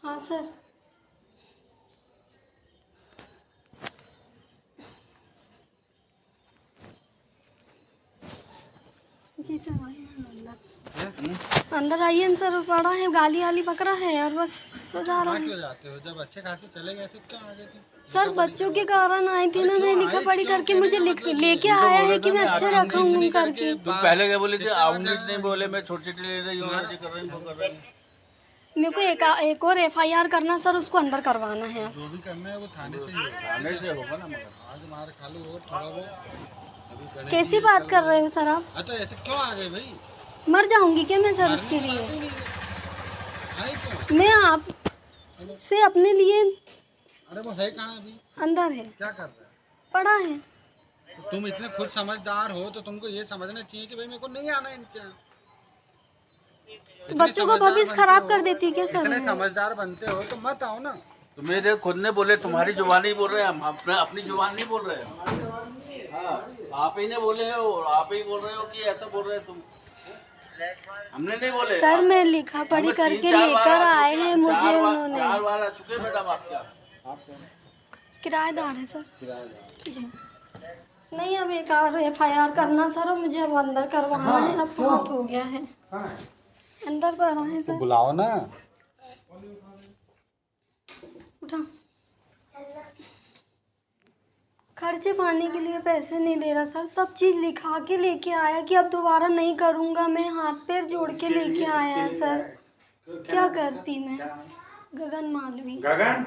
हाँ सर। जी सर वही अंदर अंदर आइए न सर, पड़ा है गाली वाली पकड़ा है और बस सो जा रहा है। क्यों जाते हो? जब अच्छे खासे चले गए थे क्यों आ गए थे? सर बच्चों के कारण आई थी ना, मैं लिखा पढ़ी करके मुझे लेके आया है कि मैं अच्छे रखा हूँ करके। तुम पहले क्या बोले थे? आऊंगी नहीं बोले, मैं छोटी छोटी ले रही हूँ, कर रही हूँ, कर रही हूँ। मेरे को एक और FIR करना सर, उसको अंदर करवाना है। जो भी करना है वो थाने से ही होगा। थाने से होगा ना, मगर आज मार खा लो और थोड़ा वो कैसी बात कर रहे हो सर आप? तो ऐसे क्यों आ गए भाई? मर जाऊंगी क्या मैं सर इसके लिए? मैं आप से अपने लिए। अरे वो है कहाँ अभी? अंदर है। क्या कर रहा है? पड़ा है। तो तुम इतने खुद समझदार हो तो तुमको ये समझना चाहिए कि भाई मेरे को नहीं आना इनके यहाँ। तो बच्चों का भविष्य खराब कर देती क्या सर? इतने समझदार बनते हो तो मत आओ ना। तो मेरे खुद ने बोले, तुम्हारी जुबान ही बोल रहे हैं, हम अपनी जुबान नहीं बोल रहे हैं। हाँ, आप ही ने बोले हो, आप ही बोल रहे हो कि ऐसा बोल रहे हैं तुम। हमने नहीं बोले सर। मैं लिखा पढ़ी करके लेकर आए हैं मुझे उन्होंने। 4 बार आ चुके मैडम आपके। किराएदार है सर। जी नहीं, अब एक और FIR करना सर, और मुझे अब अंदर करवाना है। अब बहुत हो गया है, अंदर पड़ा है सर। बुलाओ ना। उठा। खर्चे पानी के लिए पैसे नहीं दे रहा सर, सब चीज़ लिखा के लेके आया कि अब दोबारा नहीं करूँगा। मैं हाथ पैर जोड़ के लेके आया है सर। क्या करती मैं? गगन मालवी। गगन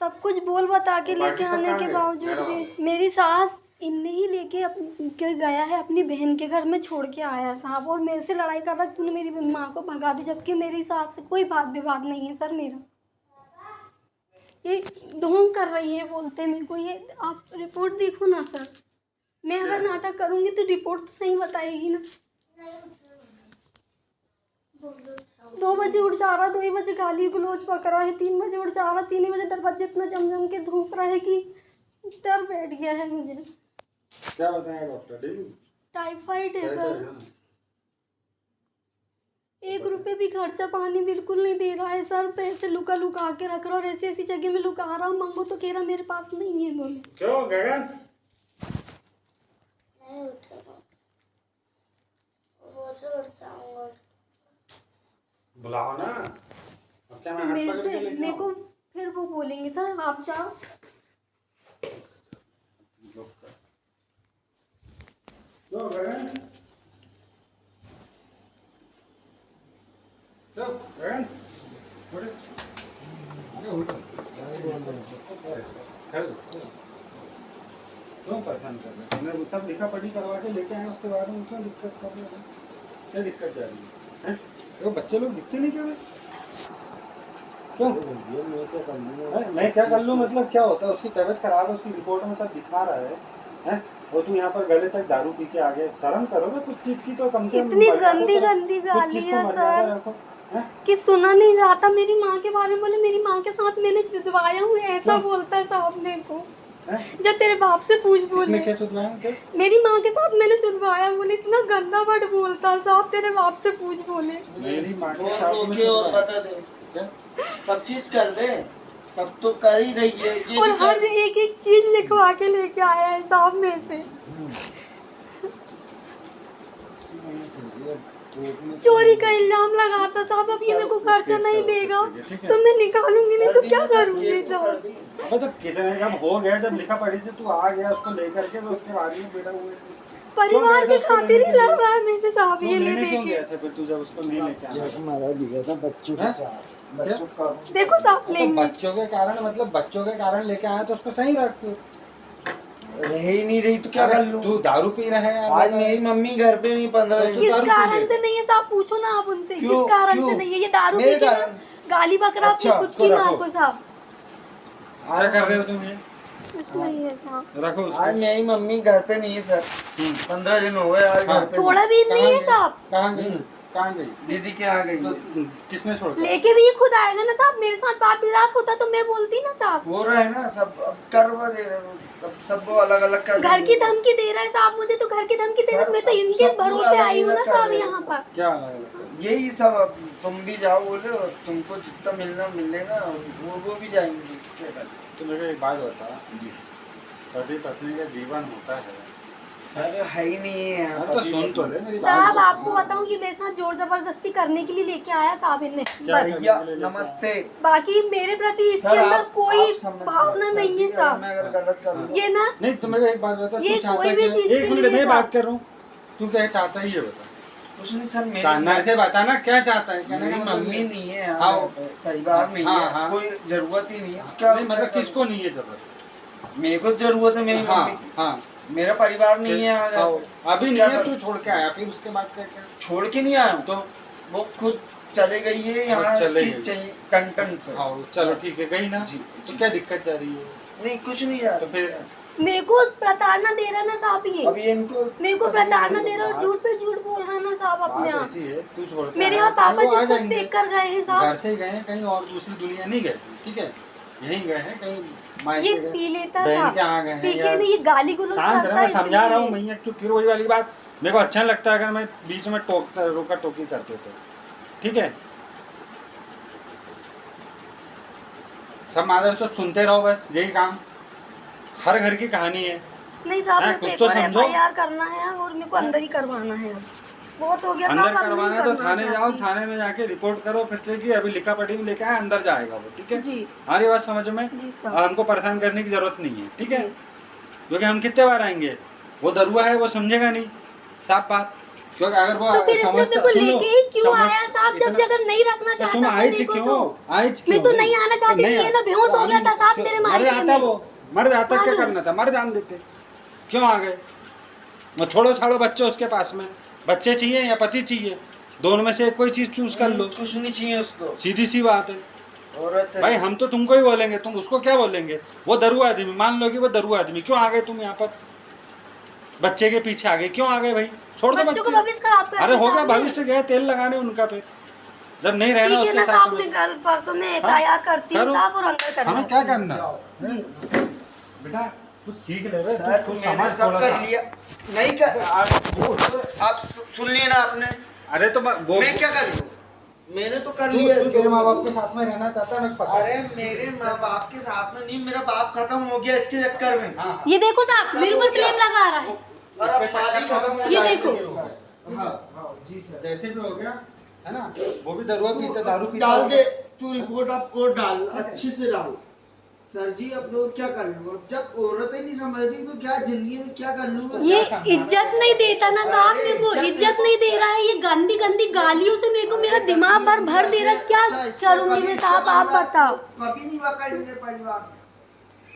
सब कुछ बोल बता के लेके आने के बावजूद भी मेरी सास इन्हें ही लेके के गया है, अपनी बहन के घर में छोड़ के आया है साहब, और मेरे से लड़ाई कर रहा है तूने मेरी माँ को भगा दी, जबकि मेरी सास से कोई बात विवाद नहीं है सर मेरा। ये ढोंग कर रही है बोलते मेरे को। ये आप रिपोर्ट देखो ना सर, मैं अगर नाटक करूँगी तो रिपोर्ट तो सही बताएगी ना। 2 बजे उठ जा रहा, 2 बजे गाली गलोच पकड़ा है, 3 बजे उठ जा रहा, 3 बजे दरवाजे इतना जम के धूप रहा है कि डर बैठ गया है मुझे। क्या बताया डॉक्टर? टाइफाइड है सर। 1 रुपये भी खर्चा पानी बिल्कुल नहीं दे रहा है सर। पैसे लुका लुका के रख रहा, और ऐसी ऐसी जगह में लुका रहा हूँ। मांगो तो कह रहा मेरे पास नहीं है। बोले क्यों गगन? नहीं उठेगा, वो तो उठ जाऊंगा। बुलाओ ना। अब क्या मैं हाथ मेरे पकड़ के से लेके मेरे आऊं? को फिर वो बोलेंगे सर आप जाओ। लो गगन, लो गगन, उठ। अरे उठ। क्यों परेशान कर रहे? तुमने सब लिखा पढ़ी करवा के लेके आए, उसके बाद में क्यों दिक्कत कर रहे हो? क्या दिक्कत जा रही है? देखो बच्चे लोग दिखते नहीं क्या? क्यों? मैं क्या कर लूँ? मतलब क्या होता है? उसकी तबीयत खराब है, उसकी रिपोर्ट में सब दिखा रहा है, हैं? और तू यहाँ पर गले तक दारू पी के आ गए। शर्म करो ना कुछ चीज की तो, कम से कम इतनी गंदी गंदी गालियाँ सर कि सुना नहीं जाता। मेरी माँ के बारे में बोले, मेरी माँ के साथ मैंने जुदवाया हूँ, ऐसा बोलता है साहब मेरे को। जब तेरे बाप से पूछ बोले क्या चुदवाया? मेरी माँ के साथ मैंने चुदवाया, बोले इतना गंदा वर्ड बोलता है साहब, तेरे बाप से पूछ बोले। मेरी माँ के साथ मुझे और बता दे, क्या सब चीज कर दे, सब तो कर ही रही है ये। और हर एक चीज लिखवा के लेके आया है साहब मेरे से। चोरी का इल्जाम लगाता साहब। अब ये मेरे को खर्चा नहीं देगा तो मैं निकालूंगी, नहीं तो क्या करूंगी साहब? तो कितने जब हो गया, जब लिखा पढ़ी से तू आ गया उसको लेकर के, तो उसके बाद में बेटा हुए परिवार के खातिर ही लड़ रहा है मेरे से साहब। ये ले क्यों गया था फिर तू जब उसको नहीं लेके आया? मारा दिया था बच्चों के साथ। देखो साहब तो लेंगे बच्चों के कारण, मतलब बच्चों के कारण लेके आया तो उसको सही रख। रह ही नहीं रही तो क्या कर लूं? तू दारू पी रहा है आज मेरी मम्मी घर पे नहीं, 15 दिन। किस कारण से नहीं है साहब? पूछो ना आप उनसे, किस कारण से नहीं है? ये दारू पी के गाली बकरा अपनी खुद की माँ को साहब। क्या कर रहे हो तुम? ये कुछ नहीं है साहब। रखो उसको। आज मेरी मम्मी घर पे नहीं है सर, 15 दिन हो गए आज घर पे। छोड़ा भी नहीं है साहब। कहाँ गई? कहाँ गई? दीदी के आ गई है। किसने छोड़ा? लेके भी ये खुद आएगा ना साहब। मेरे साथ बात विवाद होता तो मैं बोलती ना साहब। हो रहा है ना सब, अब करवा दे रहे हो, अब सबको अलग अलग कर घर की धमकी दे रहा है साहब मुझे, तो घर की धमकी दे रहा है। मैं तो इनके भरोसे आई हूँ ना साहब यहाँ पर। क्या यही सब। अब तुम भी जाओ बोले, और तुमको जितना मिलना मिलेगा, वो भी जाएंगे। क्या कर तो मेरे एक बात बता जी, पति पत्नी का जीवन होता है सर, है ही नहीं है यहाँ तो पति सुन तो पत्नी। ले मेरी साहब बात। आपको बताऊं कि मेरे साथ जोर जबरदस्ती करने के लिए लेके आया साहब इन्हें, बस। भैया नमस्ते। बाकी मेरे प्रति इसके सर, अंदर आप कोई समझ भावना सर नहीं जी, है अगर साहब। मैं अगर गलत करूँ ये ना नहीं तो मेरे को एक बात बता, ये तू चाहता कोई भी क्या? चीज एक के मिनट लिए मैं साहब। बात कर रहा हूँ, तू क्या चाहता ही है बता। कुछ नहीं सर, अंदर से बता ना क्या चाहता है। कहने मेरी का मतलब मम्मी ये- नहीं है, हाँ, परिवार नहीं हाँ, है, हाँ। कोई जरूरत ही नहीं है। क्या नहीं मतलब क्या किसको नहीं है जरूरत? करूं? मेरे को जरूरत है मेरी हाँ मम्मी की। हाँ मेरा परिवार नहीं है हाँ, अभी नहीं क्या है, करूं? तू छोड़ के आया फिर उसके बाद क्या क्या छोड़ के नहीं आया हूं। तो वो खुद चले गई है यहाँ चले की गई। चाहिए टन से। हाँ चलो ठीक है, गई ना जी, तो क्या दिक्कत जा रही है? नहीं कुछ नहीं यार। तो फिर मेरे को प्रताड़ना दे रहा ना साहब ये, अभी इनको मेरे को प्रताड़ना दे रहा और झूठ पे झूठ बोल रहा ना साहब अपने बात आप। ऐसी है, तू छोड़ के मेरे आया, यहाँ पापा कहीं वो आ जी खुद जाएंगे। देख कर गए हैं घर साहब। से गए हैं कहीं और दूसरी दुनिया नहीं गए, ठीक है, यहीं गए हैं कहीं ये मायके गए, पी लेता बहन साहब, के यहाँ गए पी हैं के यार। नहीं, ये गाली गुलोच शांत करता रह, है मैं समझा रहा हूँ इसलिए। मैया, तू फिर वही वाली बात। मेरे को अच्छा लगता है अगर मैं बीच में रोका टोकी करते तो, ठीक है। सब मादर चौथ सुनते रहो, बस यही काम। हर घर की कहानी है। नहीं साहब, हाँ, मेरे को कुछ एक तो और समझो। FIR करना है और मेरे को अंदर ही करवाना है। अब बहुत हो गया अंदर साहब, अब करवाना नहीं है तो करना थाने जाओ, चाहती। थाने में जाके रिपोर्ट करो फिर से कि अभी लिखा पढ़ी में लेके आए, अंदर जाएगा वो, ठीक है। जी हमारी बात समझ में, जी और साहब। हमको परेशान करने की जरूरत नहीं है, ठीक है। जी। क्योंकि हम कितने बार आएंगे, वो दरुआ है, वो समझेगा नहीं, साफ बात। क्योंकि अगर वो तो फिर इसने मेरे को सुनो, लेके ही क्यों समझ- आया साहब, जब इतना- अगर नहीं रखना तो चाहता तुम था आए मेरे को क्यों? तो आए क्यों? मैं तो नहीं आना चाहती थी, ये ना बेहोश हो गया था साहब तेरे मर मायके जाता में। वो, मर जाता, क्या मालूम। करना था, मर जान देते, क्यों आ गए? वो छोड़ो छाड़ो बच्चे उसके पास में, बच्चे चाहिए या पति चाहिए, दोनों में से कोई चीज चूज कर लो, कुछ नहीं चाहिए उसको। सीधी सी बात है। औरत है भाई हम तो तुमको ही बोलेंगे, तुम उसको क्या बोलेंगे? वो दरुआ आदमी, मान लो कि वो दरुआ आदमी, क्यों आ गए तुम यहाँ पर? बच्चे के पीछे आ गए, क्यों आ गए भाई? छोड़ दो बच्चों को बच्चे। भविष्य खराब कर अरे दिया हो गया, साहब ने। भविष्य गया, तेल लगाने उनका पे, जब नहीं रहना ठीक है उसके ना साथ साहब, में। मैं कल परसों में हाँ? FIR करती हूँ करो। साहब और अंदर करवा हमें क्या करना? जी। बेटा कुछ सीख ले रे, सर, तू मैंने समझ सब थोड़ा कर सा। लिया। नहीं कर आप सुन लिए ना आपने। अरे तो मैं क्या कर लूं? मैंने तो कर तू लिया। तेरे माँ बाप के साथ में रहना चाहता है, मैं पता है। अरे मेरे माँ बाप के साथ में नहीं, मेरा बाप खत्म हो गया इसके चक्कर में। हाँ ये देखो साहब, मेरे ऊपर क्लेम लगा रहा है। और अब माँ भी खत्म हो ये गया। देखो। हाँ जी सर। जैसे भी हो गया है ना, वो भी दरुआ पीता, दारू पीता डाल होगा। दे तू, रिपोर्ट ऑफ कोर्ट डाल, अच्छे से डाल। सर जी अब लोग क्या कर लूँ? जब औरत ही नहीं समझ रही तो क्या जिंदगी में क्या कर लूँ? ये इज्जत नहीं देता ना साहब, मेरे को इज्जत नहीं दे रहा है। ये गंदी गंदी गालियों से मेरे को मेरा दिमाग भर दे रहा है। क्या करूंगी मैं साहब, आप बताओ। कभी नहीं पकड़ मेरे परिवार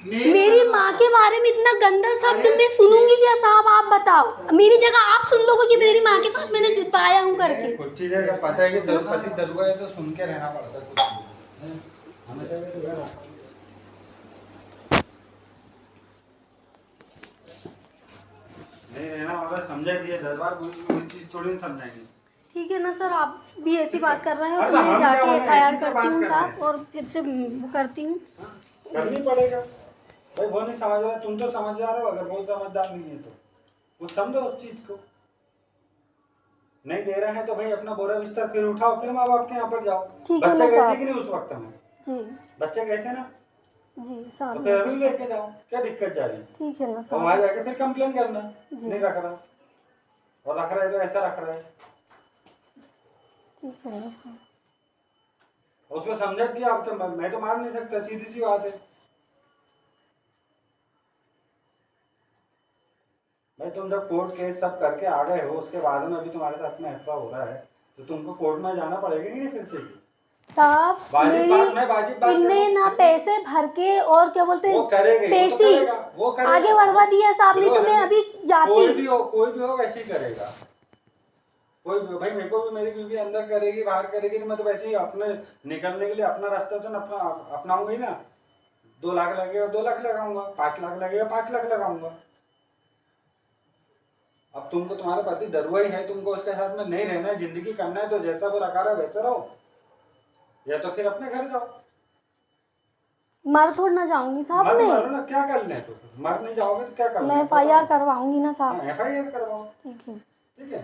मेरी माँ के बारे में इतना गंदा शब्द मैं सुनूंगी क्या साहब, आप बताओ। मेरी जगह आप सुन लोगे कि मेरी माँ के साथ मैंने छुपाया हूँ करके। कुछ चीजें जब पता है कि द्रौपदी दरुआ है तो सुन के रहना पड़ता है कुछ चीजें। हमें तो ये लगा। नहीं रहना होगा, समझा दिए 10 बार, कोई चीज थोड़ी नहीं समझाएंगे। ठीक है ना सर, आप भी ऐसी बात कर रहे हो अरे तो मैं हम जाके क्या बोले, FIR ऐसी क्या करती हूँ बात साहब करते और फिर से वो करती हूँ। करनी पड़ेगा भाई, वो नहीं समझ रहा, तुम तो समझदार हो, अगर वो समझदार नहीं है तो वो समझो उस चीज को। नहीं दे रहा है तो भाई अपना बोरा बिस्तर फिर उठाओ, फिर माँ बाप के यहाँ पर जाओ। ठीक है बच्चे ना गए थे साहब। कि नहीं उस वक्त में? जी बच्चे गए थे ना, जी तो साहब, फिर अभी लेके जाओ, क्या दिक्कत जा रही है? ठीक है ना और वहां साहब। जाके फिर कंप्लेन करना, जी। नहीं रख रहा, और रख रहा है तो ऐसा रख रहा है। ठीक है ना साहब। उसको समझा दिया आपके, मैं तो मार नहीं सकता, सीधी सी बात है भाई। तुम जब कोर्ट केस सब करके आ गए हो, उसके बाद में अभी तुम्हारे साथ में ऐसा हो रहा है तो तुमको कोर्ट में जाना पड़ेगा कि नहीं फिर से? साहब वाजिब बात, मैं वाजिब बात इनने कर रहा ना हूँ। पैसे भर के और क्या बोलते वो करेगा, वो तो पैसे करेगा, वो करेगा। आगे बढ़वा दिया साहब, नहीं तो मैं अभी कोई जाती। भी हो वैसे ही करेगा। कोई भी भाई, मेरे को भी मेरी बीवी अंदर करेगी बाहर करेगी तो मैं तो वैसे ही अपने निकलने के लिए अपना रास्ता तो अपनाऊंगा ही ना। 2 लाख लगेगा 2 लाख लगाऊंगा, 5 लाख लगेगा 5 लाख लगाऊंगा। अब तुमको तुम्हारा पति दरुआ ही है, तुमको उसके साथ में नहीं रहना है, जिंदगी करना है तो जैसा वो रखा रहा वैसा रहो, या तो फिर अपने घर जाओ। मर थोड़ ना जाऊंगी साहब मर मैं। मारो ना, क्या कर लें? तो मर नहीं जाओगे तो क्या कर मैं FIR करवाऊंगी ना साहब। FIR करवाओ, ठीक है। ठीक है।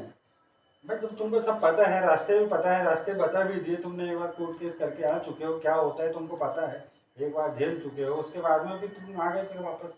बट तुमको सब पता है, रास्ते भी पता है, रास्ते बता भी दिए तुमने, एक बार कोर्ट केस करके आ चुके हो, क्या होता है तुमको पता है, एक बार झेल चुके हो, उसके बाद में भी तुम आ गए फिर वापस।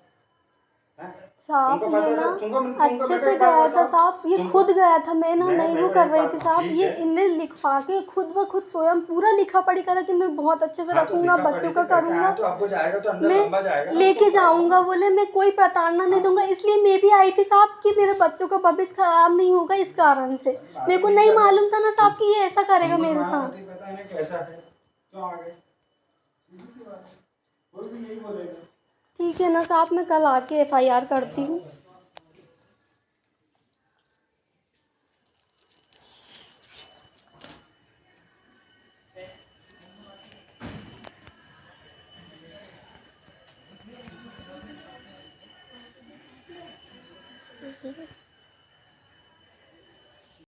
हैं? साहब तुमको ये पता ना था, तुमको अच्छे मेरे को से एक बात गया था बताओ, साहब, ये तुमको- खुद गया था, मैं ना नहीं वो मैं कर एक रही बात- थी साहब, ठीक ये है। इनने लिखवा के खुद ब खुद स्वयं पूरा लिखा पढ़ी करा कि मैं बहुत अच्छे से हाँ, तो रखूंगा, लिखा बच्चों पढ़ी का से करके करूंगा, आया तो अब वो जाएगा तो अंदर मैं लंबा जाएगा ना, लेके उसको जाऊंगा, बोले मैं कोई प्रताड़ना नहीं दूंगा, इसलिए मैं भी आई थी साहब कि मेरे बच्चों का भविष्य खराब नहीं होगा इस कारण से। मेरे को नहीं मालूम था ना साहब कि ये ऐसा करेगा तुमको मेरे तुम्हारा साथ। पति पता नहीं कैसा है, क्यों आ गए, सीधी सी बात है, कोई भी यही बोलेगा। ठीक है ना साहब, मैं कल आके FIR करती हूँ।